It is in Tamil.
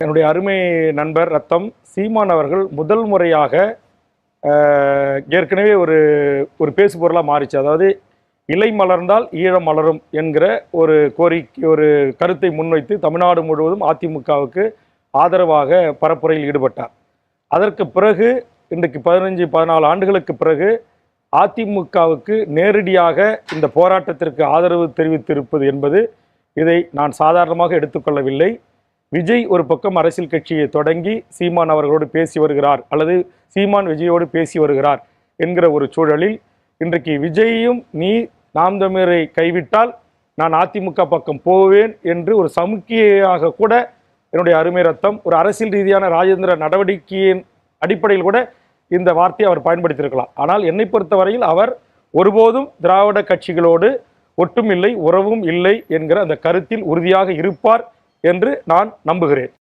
என்னுடைய அருமை நண்பர் ரத்தம் சீமான் அவர்கள் முதல் முறையாக ஏற்கனவே ஒரு பேசு பொருளாக மாறிச்சு. அதாவது இலை மலர்ந்தால் ஈழம் மலரும் என்கிற ஒரு கருத்தை முன்வைத்து தமிழ்நாடு முழுவதும் அதிமுகவுக்கு ஆதரவாக பரப்புரையில் ஈடுபட்டார். அதற்கு பிறகு இன்றைக்கு 15-14 ஆண்டுகளுக்கு பிறகு அதிமுகவுக்கு நேரடியாக இந்த போராட்டத்திற்கு ஆதரவு தெரிவித்திருப்பது என்பது இதை நான் சாதாரணமாக எடுத்துக்கொள்ளவில்லை. விஜய் ஒரு பக்கம் அரசியல் கட்சியை தொடங்கி சீமான் அவர்களோடு பேசி வருகிறார், அல்லது சீமான் விஜயோடு பேசி வருகிறார் என்கிற ஒரு சூழலில் இன்றைக்கு விஜயையும் நாம் தமிழரை கைவிட்டால் நான் அதிமுக பக்கம் போவேன் என்று ஒரு சமுக்கியாக கூட என்னுடைய அருமை ரத்தம் ஒரு அரசியல் ரீதியான ராஜேந்திர நடவடிக்கையின் அடிப்படையில் கூட இந்த வார்த்தையை அவர் பயன்படுத்தியிருக்கலாம். ஆனால் என்னை பொறுத்தவரையில் அவர் ஒருபோதும் திராவிட கட்சிகளோடு ஒட்டும் இல்லை, உறவும் இல்லை என்கிற அந்த கருத்தில் உறுதியாக இருப்பார் என்று நான் நம்புகிறேன்.